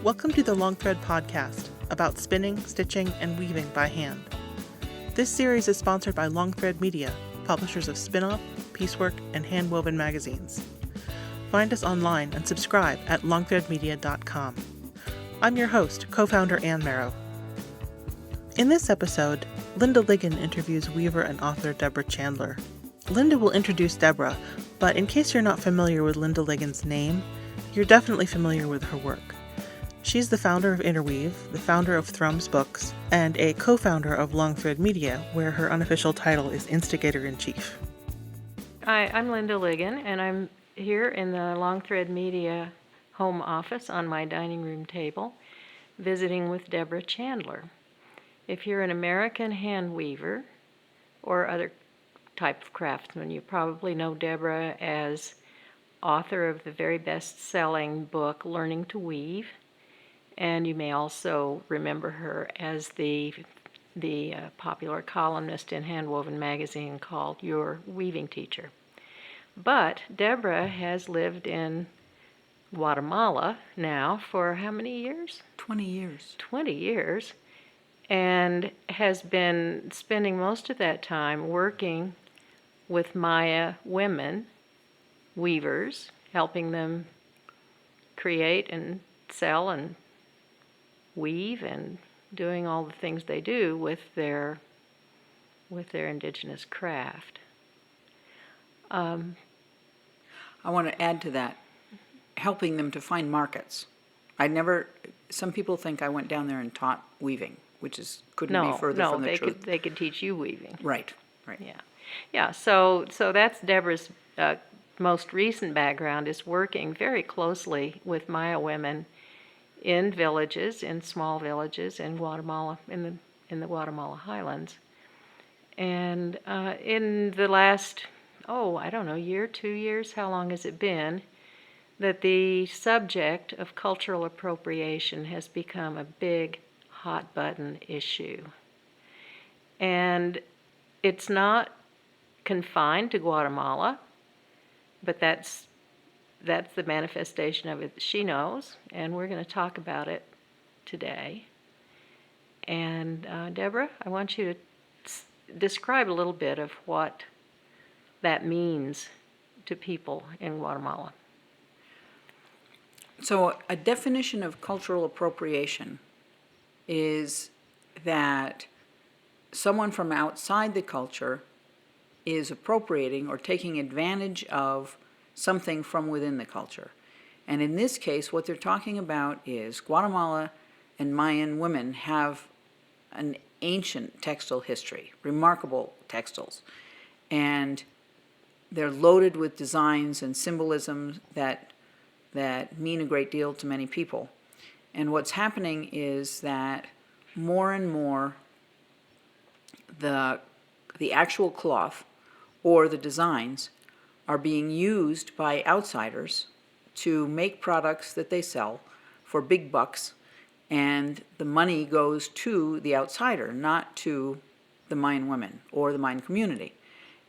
Welcome to the Long Thread podcast about spinning, stitching, and weaving by hand. This series is sponsored by Long Thread Media, publishers of Spin-Off, Piecework, and Handwoven magazines. Find us online and subscribe at longthreadmedia.com. I'm your host, co-founder Ann Marrow. In this episode, Linda Ligon interviews weaver and author Deborah Chandler. Linda will introduce Deborah, but in case you're not familiar with Linda Ligon's name, you're definitely familiar with her work. She's the founder of Interweave, the founder of Thrums Books, and a co-founder of Long Thread Media, where her unofficial title is Instigator-in-Chief. Hi, I'm Linda Ligon, and I'm here in the Long Thread Media home office on my dining room table, visiting with Deborah Chandler. If you're an American hand weaver or other type of craftsman, you probably know Deborah as author of the very best-selling book, Learning to Weave, and you may also remember her as the popular columnist in Handwoven magazine called Your Weaving Teacher. But Deborah has lived in Guatemala now for how many years? 20 years. 20 years, and has been spending most of that time working with Maya women, weavers, helping them create and sell and weave and doing all the things they do with their indigenous craft. I want to add to that, helping them to find markets. Some people think I went down there and taught weaving, which couldn't be further from the truth. They could teach you weaving. Right. Yeah. So that's Deborah's most recent background, is working very closely with Maya women in villages, in small villages in Guatemala, in the Guatemala highlands. And in the last, year, 2 years, how long has it been, that the subject of cultural appropriation has become a big hot button issue. And it's not confined to Guatemala, but that's the manifestation of it that she knows, and we're going to talk about it today. And Deborah, I want you to describe a little bit of what that means to people in Guatemala. So a definition of cultural appropriation is that someone from outside the culture is appropriating or taking advantage of something from within the culture. And in this case, what they're talking about is Guatemala and Mayan women have an ancient textile history, remarkable textiles. And they're loaded with designs and symbolisms that mean a great deal to many people. And what's happening is that more and more the actual cloth or the designs are being used by outsiders to make products that they sell for big bucks, and the money goes to the outsider, not to the Mayan women or the Mayan community.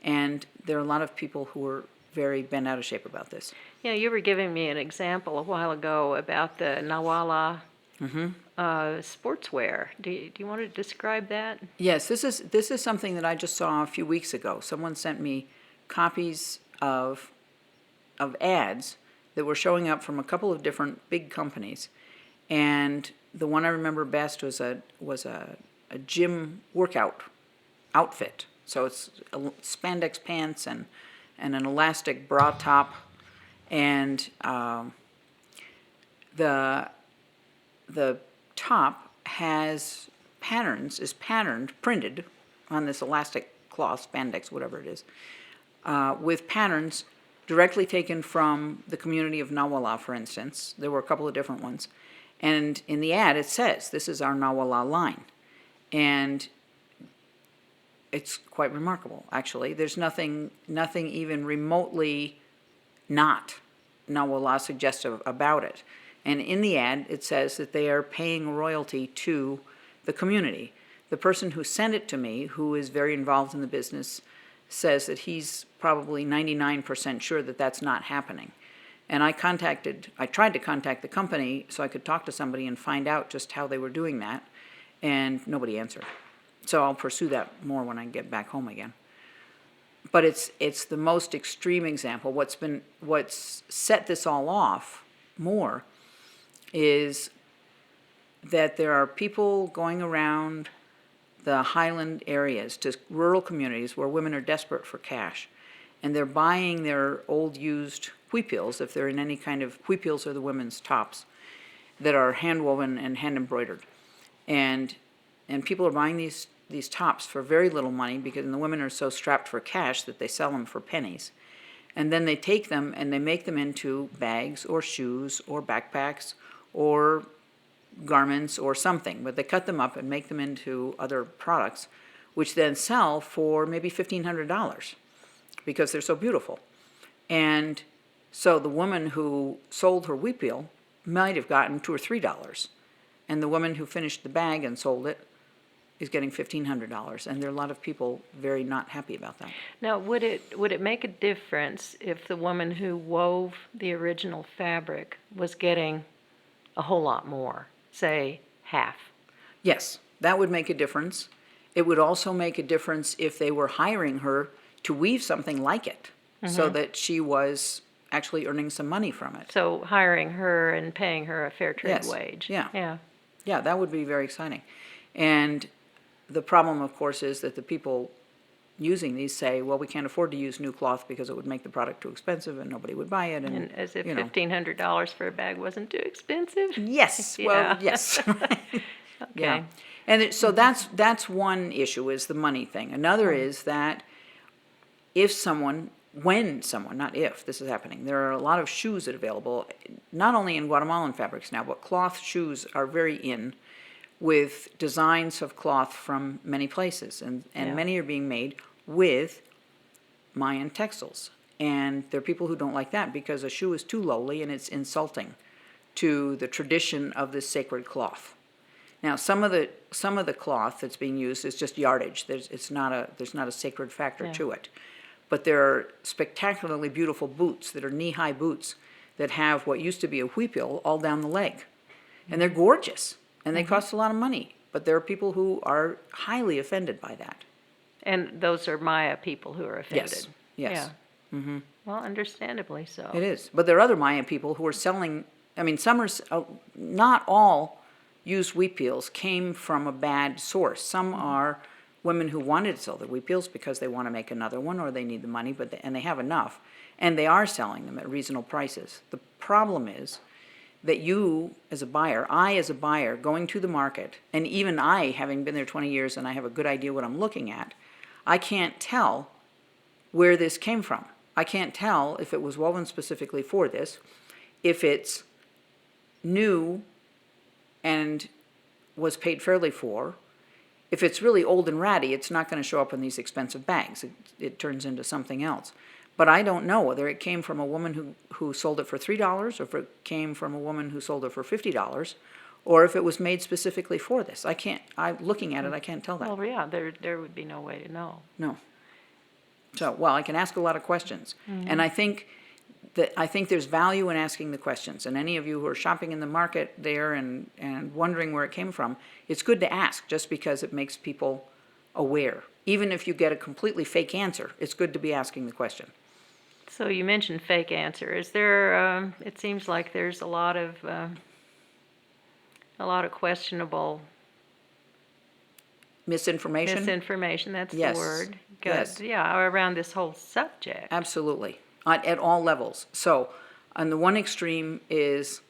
And there are a lot of people who are very bent out of shape about this. Yeah, you were giving me an example a while ago about the Nawala sportswear. Do you want to describe that? Yes, this is something that I just saw a few weeks ago. Someone sent me copies of ads that were showing up from a couple of different big companies, and the one I remember best was a gym workout outfit. So it's spandex pants and an elastic bra top, and the top is printed on this elastic cloth, spandex, whatever it is, with patterns directly taken from the community of Nawala, for instance. There were a couple of different ones. And in the ad, it says, this is our Nawala line. And it's quite remarkable, actually. There's nothing even remotely not Nawala suggestive about it. And in the ad, it says that they are paying royalty to the community. The person who sent it to me, who is very involved in the business, says that he's probably 99% sure that that's not happening. And I tried to contact the company so I could talk to somebody and find out just how they were doing that, and nobody answered. So I'll pursue that more when I get back home again. But it's the most extreme example. What's set this all off more is that there are people going around the highland areas to rural communities where women are desperate for cash, and they're buying their old used huipils, if they're in any kind of, huipils are the women's tops that are hand woven and hand embroidered, and people are buying these tops for very little money because the women are so strapped for cash that they sell them for pennies, and then they take them and they make them into bags or shoes or backpacks or garments or something, but they cut them up and make them into other products, which then sell for maybe $1,500 because they're so beautiful. And so the woman who sold her huipil might have gotten $2 or $3, and the woman who finished the bag and sold it is getting $1,500, and there are a lot of people very not happy about that. Now, would it make a difference if the woman who wove the original fabric was getting a whole lot more, say half? Yes, that would make a difference. It would also make a difference if they were hiring her to weave something like it, so that she was actually earning some money from it. So hiring her and paying her a fair trade Yes. wage. Yeah. Yeah. Yeah, that would be very exciting. And the problem, of course, is that the people using these say, well, we can't afford to use new cloth because it would make the product too expensive and nobody would buy it. And as if you know. $1,500 for a bag wasn't too expensive. Yes, Yeah. well, yes. Yeah. Okay. And so that's one issue, is the money thing. Another is that when someone, not if this is happening, there are a lot of shoes that are available, not only in Guatemalan fabrics now, but cloth shoes are very in, with designs of cloth from many places, and Yeah. many are being made with Mayan textiles. And there are people who don't like that because a shoe is too lowly and it's insulting to the tradition of this sacred cloth. Now, some of the cloth that's being used is just yardage. There's not a sacred factor Yeah. to it. But there are spectacularly beautiful boots that are knee-high boots that have what used to be a huipil all down the leg. And they're gorgeous, and they cost a lot of money. But there are people who are highly offended by that. And those are Maya people who are offended. Yes, yes. Yeah. Well, understandably so. It is. But there are other Mayan people who are selling, I mean, not all used huipils came from a bad source. Some are women who wanted to sell their huipils because they want to make another one or they need the money, and they have enough. And they are selling them at reasonable prices. The problem is that you, as a buyer, I as a buyer, going to the market, and even I, having been there 20 years and I have a good idea what I'm looking at, I can't tell where this came from. I can't tell if it was woven specifically for this, if it's new and was paid fairly for. If it's really old and ratty, it's not going to show up in these expensive bags. It turns into something else. But I don't know whether it came from a woman who sold it for $3, or if it came from a woman who sold it for $50, or if it was made specifically for this. Looking at it, I can't tell that. Well, yeah, there would be no way to know. No. So, well, I can ask a lot of questions. And I think there's value in asking the questions. And any of you who are shopping in the market there and wondering where it came from, it's good to ask just because it makes people aware. Even if you get a completely fake answer, it's good to be asking the question. So you mentioned fake answer. Is there, it seems like there's a lot of questionable Misinformation? misinformation, that's Yes. the word. Good. Yes. Yeah, around this whole subject. Absolutely, at all levels. So, on the one extreme is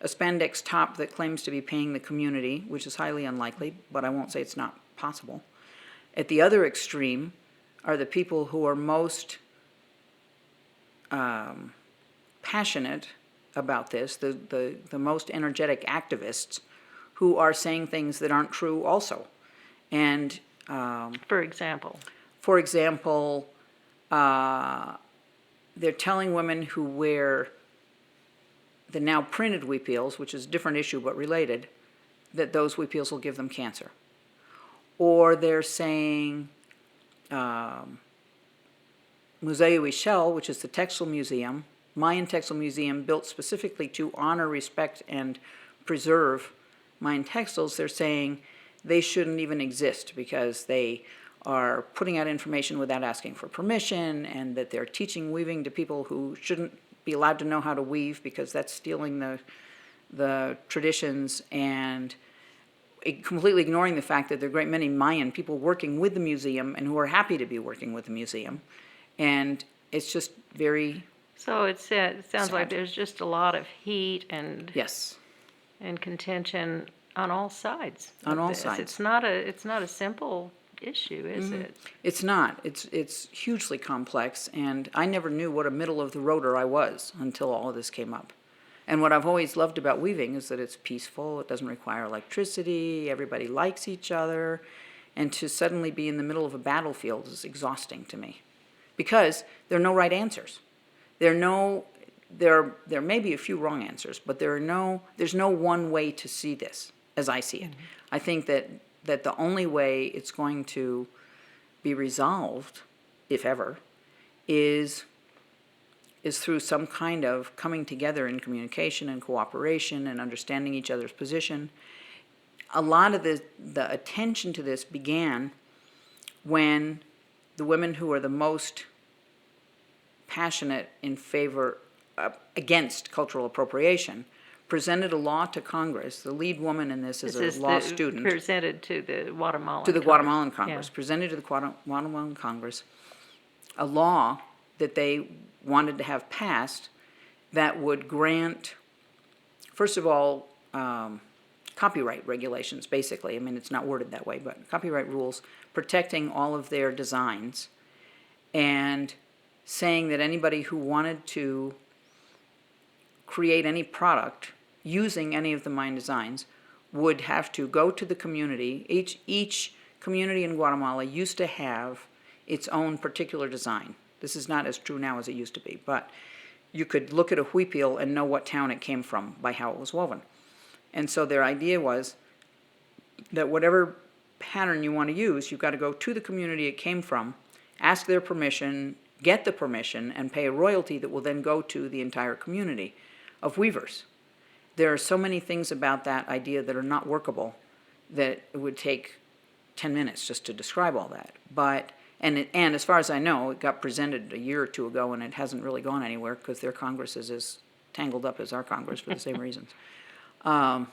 a spandex top that claims to be paying the community, which is highly unlikely, but I won't say it's not possible. At the other extreme are the people who are most passionate about this, the most energetic activists, who are saying things that aren't true also. And For example. for example, they're telling women who wear the now printed huipils, which is a different issue but related, that those huipils will give them cancer. Or they're saying Museu Ixchel, which is the textile museum Mayan textile museum built specifically to honor, respect, and preserve Mayan textiles, they're saying they shouldn't even exist because they are putting out information without asking for permission, and that they're teaching weaving to people who shouldn't be allowed to know how to weave because that's stealing the traditions, and completely ignoring the fact that there are a great many Mayan people working with the museum and who are happy to be working with the museum. And it's just very So it sounds Sad. like there's just a lot of heat and yes. and contention on all sides. On of all this. sides. It's not a simple issue, is it? It's not. It's hugely complex, and I never knew what a middle of the roader I was until all of this came up. And what I've always loved about weaving is that it's peaceful, it doesn't require electricity, everybody likes each other, and to suddenly be in the middle of a battlefield is exhausting to me. Because there are no right answers. There may be a few wrong answers, but there's no one way to see this, as I see it. I think that the only way it's going to be resolved, if ever, is through some kind of coming together in communication and cooperation and understanding each other's position. A lot of the attention to this began when the women who are the most passionate in favor, against cultural appropriation, presented a law to Congress. The lead woman in this is a law student. Presented to the Guatemalan To the Congress. Guatemalan Congress, Yeah. presented to the Guatemalan Congress a law that they wanted to have passed that would grant, first of all, copyright regulations, basically. I mean, it's not worded that way, but copyright rules protecting all of their designs, and saying that anybody who wanted to create any product using any of the Mayan designs would have to go to the community. Each community in Guatemala used to have its own particular design. This is not as true now as it used to be, but you could look at a huipil and know what town it came from by how it was woven. And so their idea was that whatever pattern you want to use, you've got to go to the community it came from, ask their permission, get the permission, and pay a royalty that will then go to the entire community of weavers. There are so many things about that idea that are not workable that it would take 10 minutes just to describe all that. But and as far as I know, it got presented a year or two ago, and it hasn't really gone anywhere because their Congress is as tangled up as our Congress for the same reasons. But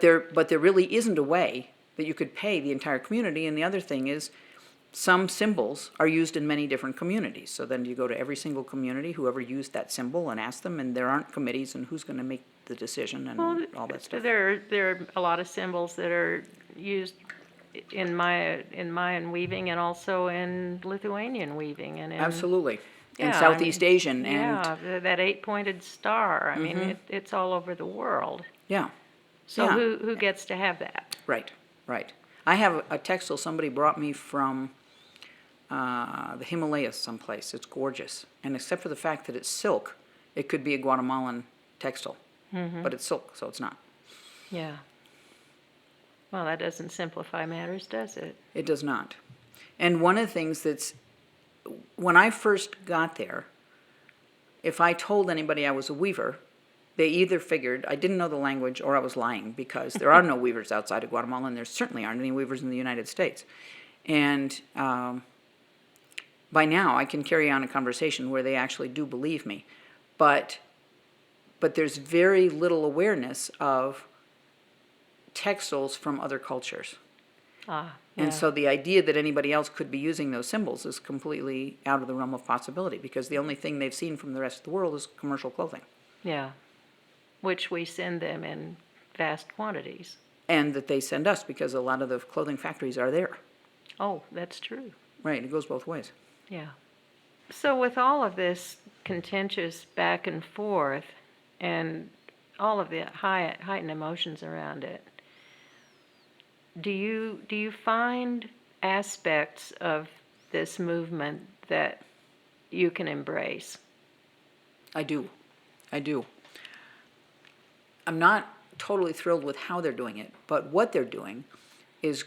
there really isn't a way that you could pay the entire community. And the other thing is, some symbols are used in many different communities. So then you go to every single community, whoever used that symbol, and ask them, and there aren't committees, and who's going to make the decision and all that stuff. There are a lot of symbols that are used in Mayan weaving and also in Lithuanian weaving and in, Absolutely. Yeah, And Southeast Asian. And yeah, that 8-pointed star. I mean, it's all over the world. yeah. So Yeah. who gets to have that? Right. I have a textile somebody brought me from the Himalayas someplace. It's gorgeous. And except for the fact that it's silk, it could be a Guatemalan textile. But it's silk, so it's not. Yeah. Well, that doesn't simplify matters, does it? It does not. And one of the things that's, when I first got there, if I told anybody I was a weaver, they either figured I didn't know the language or I was lying, because there are no weavers outside of Guatemala, and there certainly aren't any weavers in the United States. And by now I can carry on a conversation where they actually do believe me. But there's very little awareness of textiles from other cultures. Yeah. And so the idea that anybody else could be using those symbols is completely out of the realm of possibility, because the only thing they've seen from the rest of the world is commercial clothing. Yeah. Which we send them in vast quantities. And that they send us, because a lot of the clothing factories are there. Oh, that's true. Right, it goes both ways. Yeah. So with all of this contentious back and forth and all of the heightened emotions around it, do you find aspects of this movement that you can embrace? I do. I'm not totally thrilled with how they're doing it, but what they're doing is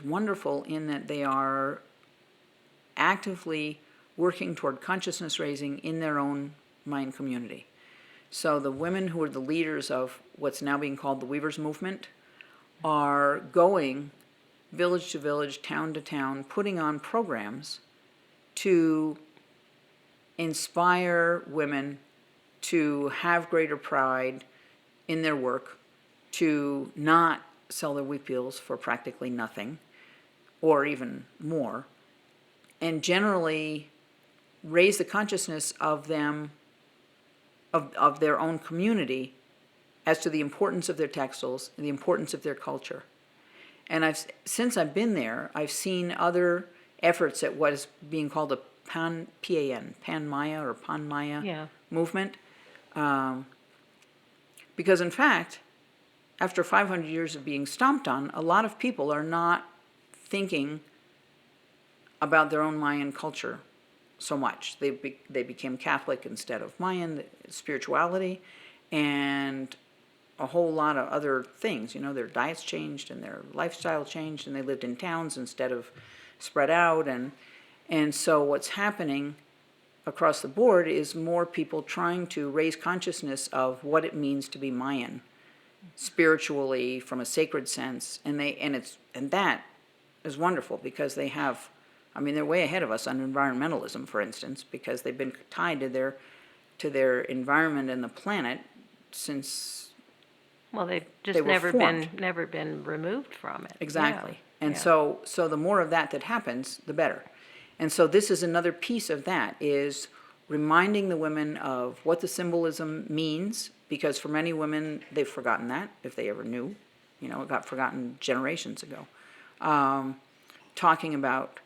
wonderful in that they are actively working toward consciousness raising in their own Mayan community. So the women who are the leaders of what's now being called the Weavers Movement are going village to village, town to town, putting on programs to inspire women to have greater pride in their work, to not sell their wheat fields for practically nothing, or even more, and generally raise the consciousness of them, of their own community, as to the importance of their textiles, the importance of their culture. And since I've been there, I've seen other efforts at what is being called a Pan-Maya or Pan-Maya movement. Because in fact, after 500 years of being stomped on, a lot of people are not thinking about their own Mayan culture so much. They became Catholic instead of Mayan, spirituality, and a whole lot of other things. You know, their diets changed and their lifestyle changed, and they lived in towns instead of spread out. And so what's happening across the board is more people trying to raise consciousness of what it means to be Mayan, spiritually, from a sacred sense, and that is wonderful because they have, I mean, they're way ahead of us on environmentalism, for instance, because they've been tied to their environment and the planet since. Well, they've just they were never been removed from it. Exactly. Yeah. And so the more of that happens, the better. And so this is another piece of that, is reminding the women of what the symbolism means, because for many women, they've forgotten that, if they ever knew. You know, it got forgotten generations ago. Talking about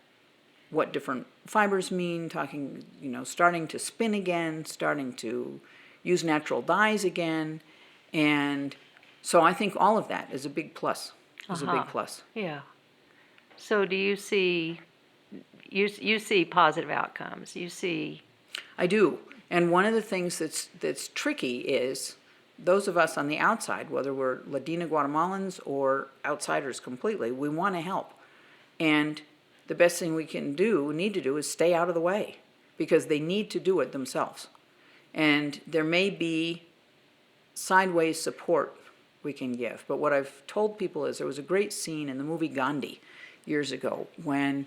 what different fibers mean, starting to spin again, starting to use natural dyes again. And so I think all of that is a big plus, Yeah. So do you see, you see positive outcomes? You see... I do. And one of the things that's tricky is those of us on the outside, whether we're Latina Guatemalans or outsiders completely, we want to help. And the best thing we need to do is stay out of the way, because they need to do it themselves. And there may be sideways support we can give. But what I've told people is there was a great scene in the movie Gandhi years ago when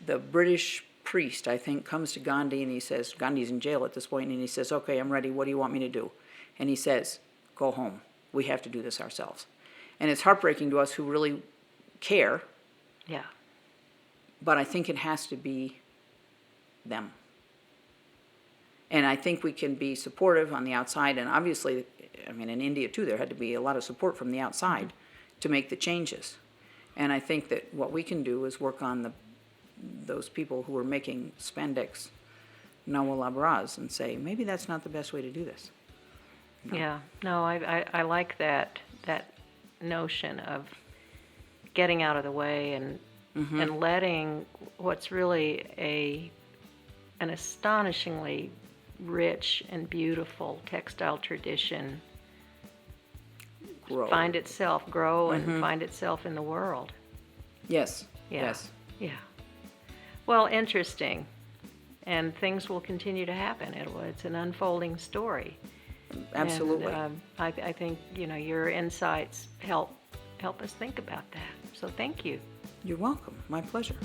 the British priest, I think, comes to Gandhi and he says, Gandhi's in jail at this point, and he says, okay, I'm ready, what do you want me to do? And he says, go home. We have to do this ourselves. And it's heartbreaking to us who really care. Yeah. But I think it has to be them. And I think we can be supportive on the outside, and obviously, I mean, in India too, there had to be a lot of support from the outside to make the changes. And I think that what we can do is work on those people who are making spandex nawalabras and say, maybe that's not the best way to do this. No. Yeah, no, I like that notion of getting out of the way and letting what's really an astonishingly rich and beautiful textile tradition find itself grow and find itself in the world. Yes. Yeah. Yes. Yeah. Well, interesting. And things will continue to happen. It's an unfolding story. Absolutely. And, I think, your insights help us think about that. So thank you. You're welcome. My pleasure.